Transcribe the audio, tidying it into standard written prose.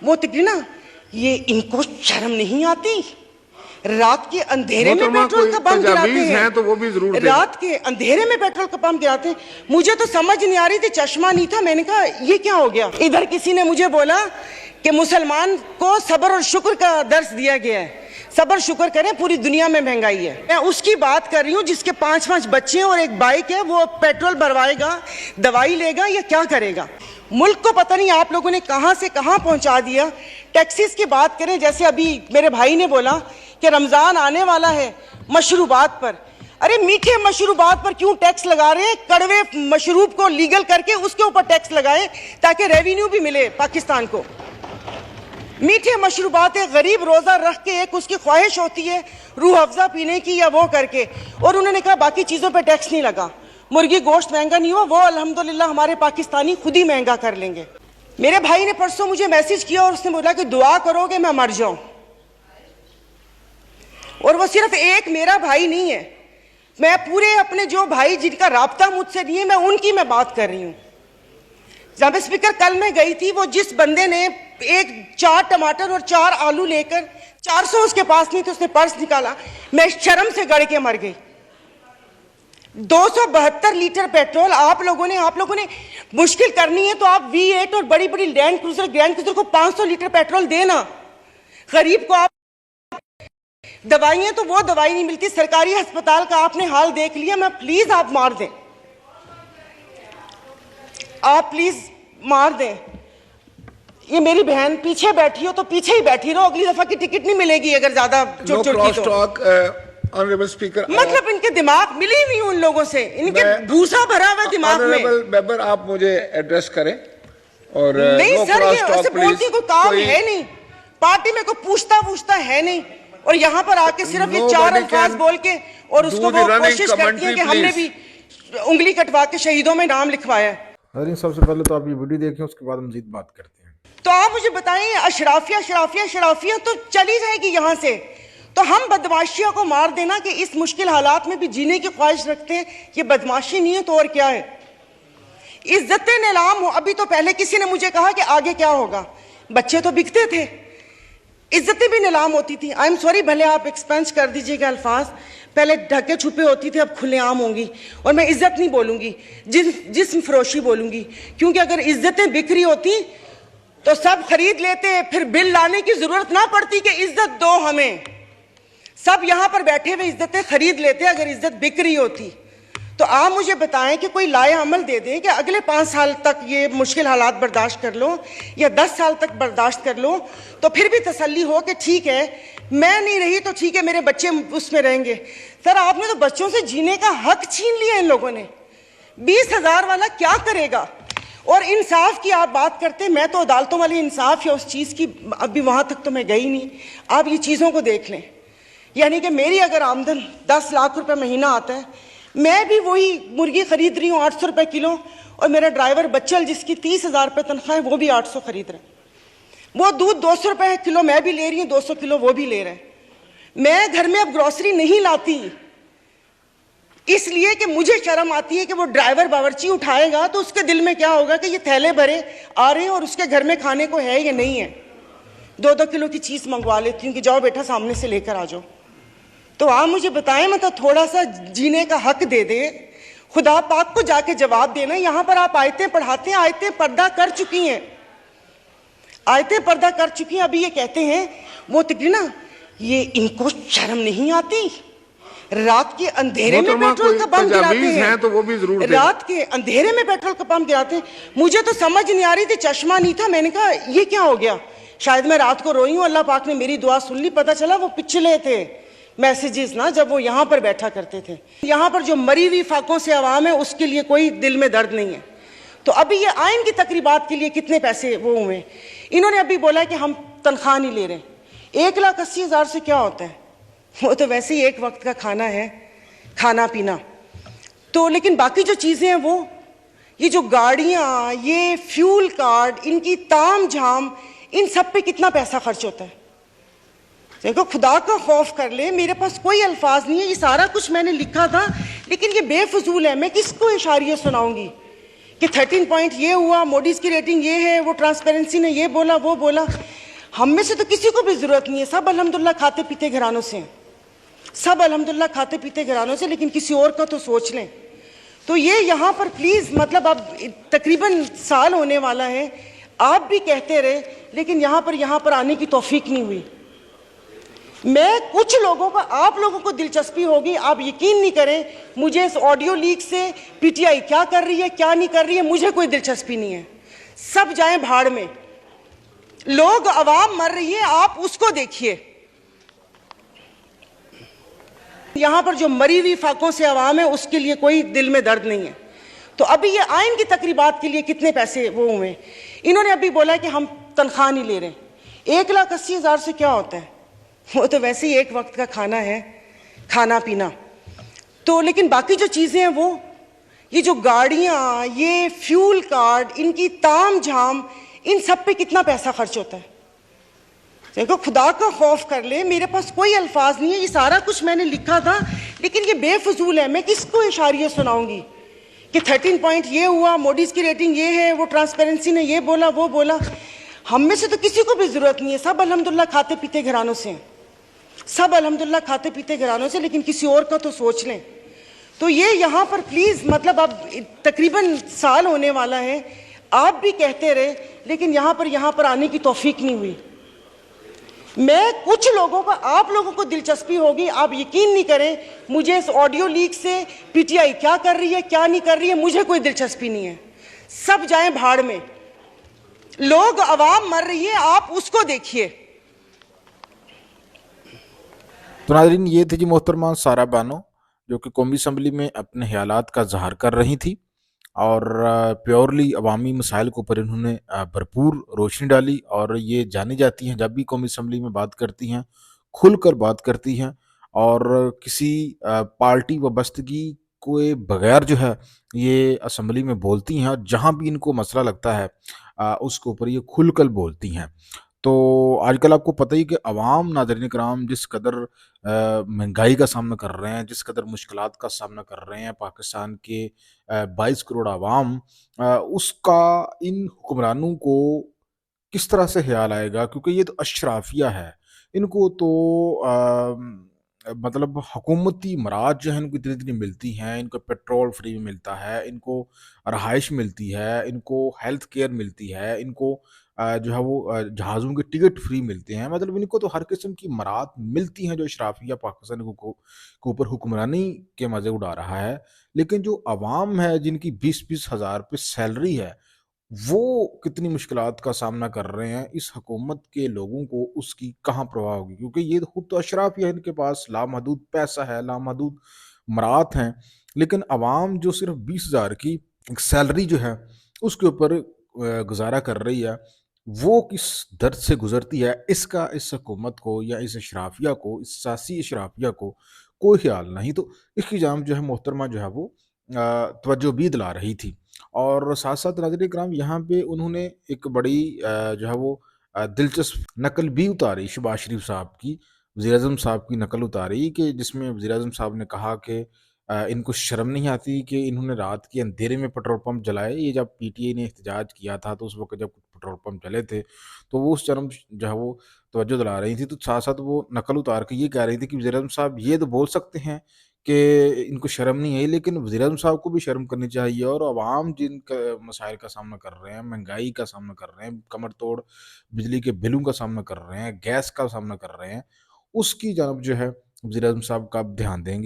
वो तिकड़ी ना, ये इनको शर्म नहीं आती? रात के अंधेरे में पेट्रोल का पंप गिराते हैं, तो वो भी जरूर रात के अंधेरे में पेट्रोल का पंप गिराते हैं। मुझे तो समझ नहीं आ रही थी, चश्मा नहीं था। मैंने कहा ये क्या हो गया। इधर किसी ने मुझे बोला कि मुसलमान को सब्र और शुक्र का दर्स दिया गया है, सब्र शुक्र करें, पूरी दुनिया में महंगाई है। मैं उसकी बात कर रही हूँ जिसके 5-5 बच्चे हैं और एक बाइक है। वो पेट्रोल भरवाएगा, दवाई लेगा या क्या करेगा? मुल्क को पता नहीं आप लोगों ने कहां से कहां पहुंचा दिया। टैक्सीज की बात करें, जैसे अभी मेरे भाई ने बोला कि रमजान आने वाला है, मशरूबात पर, अरे मीठे मशरूबात पर क्यों टैक्स लगा रहे हैं? कड़वे मशरूब को लीगल करके उसके ऊपर टैक्स लगाएं ताकि रेवेन्यू भी मिले पाकिस्तान को। मीठे मशरूबात है, गरीब रोजा रख के एक उसकी ख्वाहिश होती है रूह अफ़ज़ा पीने की या वो करके, और उन्होंने कहा बाकी चीज़ों पे टैक्स नहीं लगा। मुर्गी गोश्त महंगा नहीं हुआ, वो अल्हम्दुलिल्लाह हमारे पाकिस्तानी खुद ही महंगा कर लेंगे। मेरे भाई ने परसों मुझे मैसेज किया और उसने बोला कि दुआ करोगे मैं मर जाऊं। और वो सिर्फ एक मेरा भाई नहीं है, मैं पूरे अपने जो भाई जिनका राब्ता मुझसे नहीं है, मैं उनकी मैं बात कर रही हूँ। जब स्पीकर कल मैं गई थी, वो जिस बंदे ने 4 टमाटर और 4 आलू लेकर 400 उसके पास नहीं थे, उसने पर्स निकाला, मैं शर्म से गड़ के मर गई। 272 लीटर पेट्रोल आप लोगों ने मुश्किल करनी है तो आप V8 और बड़ी बड़ी ग्रैंड क्रूजर को 500 लीटर पेट्रोल देना। गरीब को आप दवाइयां, तो वो दवाई नहीं मिलती। सरकारी अस्पताल का आपने हाल देख लिया। मैं प्लीज आप मार दें, आप प्लीज मार दें। ये मेरी बहन पीछे बैठी हो तो पीछे ही बैठी रहो, अगली दफा की टिकट नहीं मिलेगी अगर ज्यादा चुटचुट की तो। ऑनरेबल स्पीकर, मतलब इनके दिमाग मिली नहीं उन लोगों से, इनके भूसा भरा हुआ दिमाग में। मेंबर आप मुझे एड्रेस करें। और नहीं सर, ये ऐसे बोलती कोई काम है नहीं, पार्टी में कोई पूछता है नहीं, और यहाँ पर आके सिर्फ ये 4 अल्फाज बोल के और उसको वो कोशिश करती है कि हमने भी उंगली कटवा के शहीदों में नाम लिखवाया है। सबसे पहले तो आप ये वीडियो देखें, उसके बाद मजीद बात करते हैं। तो आप मुझे बताएं, अशराफिया तो चली जाएगी यहाँ से, तो हम बदमाशियों को मार देना कि इस मुश्किल हालात में भी जीने की ख्वाहिश रखते हैं, ये बदमाशी नहीं है तो और क्या है? इज्जतें नीलाम हो। अभी तो पहले किसी ने मुझे कहा कि आगे क्या होगा, बच्चे तो बिकते थे, इज्जतें भी नीलाम होती थी। आई एम सॉरी, भले आप एक्सपेंस कर दीजिएगा अल्फाज, पहले ढके छुपे होती थी, अब खुलेआम होंगी। और मैं इज्जत नहीं बोलूंगी, जिस्म फरोशी बोलूंगी, क्योंकि अगर इज्जतें बिक रही होती तो सब खरीद लेते, फिर बिल लाने की जरूरत ना पड़ती कि इज्जत दो हमें। सब यहां पर बैठे हुए इज्जतें खरीद लेते अगर इज्जत बिक रही होती। तो आप मुझे बताएं कि कोई लाए अमल दे दें कि अगले 5 साल तक ये मुश्किल हालात बर्दाश्त कर लो या 10 साल तक बर्दाश्त कर लो, तो फिर भी तसल्ली हो कि ठीक है मैं नहीं रही तो ठीक है, मेरे बच्चे उसमें रहेंगे। सर आपने तो बच्चों से जीने का हक छीन लिया इन लोगों ने। 20,000 वाला क्या करेगा? और इंसाफ की आप बात करते, मैं तो अदालतों वाली इंसाफ या उस चीज़ की अभी वहाँ तक तो मैं गई नहीं। आप ये चीज़ों को देख लें, यानी कि मेरी अगर आमदन 10 लाख रुपए महीना आता है, मैं भी वही मुर्गी खरीद रही हूँ 800 रुपए किलो, और मेरा ड्राइवर बच्चल जिसकी 30,000 रुपये तनख्वाह है वो भी 800 खरीद रहे हैं। वो दूध 200 रुपए किलो मैं भी ले रही हूँ, 200 किलो वो भी ले रहे हैं। मैं घर में अब ग्रोसरी नहीं लाती इसलिए कि मुझे शर्म आती है कि वो ड्राइवर बावर्ची उठाएगा तो उसके दिल में क्या होगा कि ये थैले भरे आ रहे हैं और उसके घर में खाने को है या नहीं है। 2-2 किलो की चीज़ मंगवा लेती हूँ कि जाओ बेटा सामने से लेकर आ जाओ। तो आप मुझे बताएं, मतलब थोड़ा सा जीने का हक दे दे, खुदा पाक को जाके जवाब देना। यहाँ पर आप आयतें पढ़ाते हैं, आयतें पर्दा कर चुकी हैं, आयतें पर्दा कर चुकी हैं। अभी ये कहते हैं वो तिकड़ी ना, ये इनको शर्म नहीं आती? रात के अंधेरे में पेट्रोल का पंप गिराते हैं, तो वो भी जरूर रात के अंधेरे में पेट्रोल का पंप गिराते हैं। मुझे तो समझ नहीं आ रही थी, चश्मा नहीं था। मैंने कहा ये क्या हो गया, शायद मैं रात को रोई हूँ, अल्लाह पाक ने मेरी दुआ सुन ली। पता चला वो पिछले थे मैसेजेस ना, जब वो यहाँ पर बैठा करते थे। यहाँ पर जो मरी हुई फाकों से आवाम है उसके लिए कोई दिल में दर्द नहीं है। तो अभी ये आइन की तकरीबात के लिए कितने पैसे वो हुए, इन्होंने अभी बोला कि हम तनख्वाह नहीं ले रहे। 1,80,000 से क्या होता है, वो तो वैसे ही एक वक्त का खाना है, खाना पीना तो। लेकिन बाकी जो चीज़ें हैं वो, ये जो गाड़ियाँ, ये फ्यूल कार्ड, इनकी ताम झाम, इन सब पे कितना पैसा खर्च होता है। देखो खुदा का खौफ कर ले, मेरे पास कोई अल्फाज नहीं है। ये सारा कुछ मैंने लिखा था लेकिन ये बेफजूल है, मैं किसको इशारिया सुनाऊंगी कि 13 पॉइंट ये हुआ, मोडीज की रेटिंग ये है, वो ट्रांसपेरेंसी ने ये बोला वो बोला। हम में से तो किसी को भी जरूरत नहीं है, सब अल्हम्दुलिल्लाह खाते पीते घरानों से हैं, सब अल्हम्दुलिल्लाह खाते पीते घरानों से, लेकिन किसी और का तो सोच लें। तो ये यहाँ पर प्लीज, मतलब अब तकरीबन साल होने वाला है, आप भी कहते रहे, लेकिन यहाँ पर आने की तौफीक नहीं हुई। मैं कुछ लोगों का, आप लोगों को दिलचस्पी होगी, आप यकीन नहीं करें, मुझे इस ऑडियो लीक से पीटीआई क्या कर रही है क्या नहीं कर रही है मुझे कोई दिलचस्पी नहीं है। सब जाएं भाड़ में, लोग, आवाम मर रही है, आप उसको देखिए। यहां पर जो मरी हुई फाकों से आवाम है उसके लिए कोई दिल में दर्द नहीं है। तो अभी ये आइन की तकरीबात के लिए कितने पैसे वो हुए, इन्होंने अभी बोला कि हम तनख्वाह नहीं ले रहे। 1,80,000 से क्या होता है, वो तो वैसे ही एक वक्त का खाना है, खाना पीना। तो लेकिन बाकी जो चीज़ें हैं वो, ये जो गाड़ियाँ, ये फ्यूल कार्ड, इनकी ताम झाम, इन सब पे कितना पैसा खर्च होता है। देखो, खुदा का खौफ कर ले, मेरे पास कोई अल्फाज नहीं है, ये सारा कुछ मैंने लिखा था लेकिन ये बेफजूल है। मैं किसको इशारिया सुनाऊंगी कि 13 पॉइंट ये हुआ, मोडीज की रेटिंग ये है, वो ट्रांसपेरेंसी ने ये बोला वो बोला। हम में से तो किसी को भी जरूरत नहीं है, सब अल्हम्दुलिल्लाह खाते पीते घरानों से हैं, सब अल्हम्दुलिल्लाह खाते पीते घरानों से, लेकिन किसी और का तो सोच लें। तो ये यहाँ पर प्लीज, मतलब अब तकरीबन साल होने वाला है, आप भी कहते रहे, लेकिन यहाँ पर आने की तौफीक नहीं हुई। मैं कुछ लोगों का, आप लोगों को दिलचस्पी होगी, आप यकीन नहीं करें, मुझे इस ऑडियो लीक से पीटीआई क्या कर रही है क्या नहीं कर रही है मुझे कोई दिलचस्पी नहीं है। सब जाएं भाड़ में, लोग, आवाम मर रही है, आप उसको देखिए। तो नाज़रीन, ये थी जी मोहतरमा सारा बानो, जो कि कौमी असम्बली में अपने ख्यालात का इज़हार कर रही थी और प्योरली अवामी मसाइल के ऊपर इन्होंने भरपूर रोशनी डाली। और ये जानी जाती हैं, जब भी कौमी असम्बली में बात करती हैं, खुलकर बात करती हैं और किसी पार्टी वाबस्तगी के बगैर जो है ये असम्बली में बोलती हैं, और जहाँ भी इनको मसला लगता है उसके ऊपर ये खुलकर बोलती हैं। तो आजकल आपको पता ही कि अवाम, नाज़रीन कराम, जिस कदर महंगाई का सामना कर रहे हैं, जिस कदर मुश्किलात का सामना कर रहे हैं पाकिस्तान के 22 करोड़ अवाम, उसका इन हुक्मरानों को किस तरह से ख्याल आएगा, क्योंकि ये तो अशराफिया है। इनको तो मतलब हुकूमती मराद जो है इनको इतनी मिलती हैं, इनको पेट्रोल फ्री में मिलता है, इनको रहाइश मिलती है, इनको हेल्थ केयर मिलती है, इनको जो है वो जहाज़ों के टिकट फ्री मिलते हैं। मतलब इनको तो हर किस्म की मराद मिलती हैं, जो अशराफिया पाकिस्तान को के ऊपर हुक्मरानी के मज़े उड़ा रहा है। लेकिन जो अवाम है, जिनकी 20-20 हज़ार रुपये सैलरी है, वो कितनी मुश्किलात का सामना कर रहे हैं, इस हुकूमत के लोगों को उसकी कहाँ परवाह होगी, क्योंकि ये खुद तो अशराफिया है, इनके पास लामहदूद पैसा है, लामहदूद मरात हैं। लेकिन अवाम जो सिर्फ 20,000 की सैलरी जो है उसके ऊपर गुजारा कर रही है, वो किस दर्द से गुजरती है, इसका इस हुकूमत को या इस अशराफिया को, इस सियासी अशराफिया को कोई ख्याल नहीं। तो इसकी जाम जो है मोहतरमा जो है वो तवज्जो भी दिला रही थी। और साथ साथ नाज़रीन इकराम, यहाँ पे उन्होंने एक बड़ी जो है वो दिलचस्प नकल भी उतारी शहबाज शरीफ साहब की, वज़ीर-ए-आज़म साहब की नकल उतारी, कि जिसमें वज़ीर-ए-आज़म साहब ने कहा कि इनको शर्म नहीं आती कि इन्होंने रात के अंधेरे में पेट्रोल पंप जलाए। ये जब पीटीआई ने एहतजाज किया था तो उस वक़्त जब पेट्रोल पंप जले थे, तो वो उस तरफ जो है वो तवज्जो दिला रही थी। तो साथ-साथ वो नकल उतार के ये कह रही थी कि वज़ीर-ए-आज़म साहब ये तो बोल सकते हैं कि इनको शर्म नहीं आई, लेकिन वज़ीर-ए-आज़म साहब को भी शर्म करनी चाहिए। और अवाम जिन मसाइल का सामना कर रहे हैं, महंगाई का सामना कर रहे हैं, कमर तोड़ बिजली के बिलों का सामना कर रहे हैं, गैस का सामना कर रहे हैं, उसकी जानब जो है वज़ीर-ए-आज़म साहब कब ध्यान देंगे।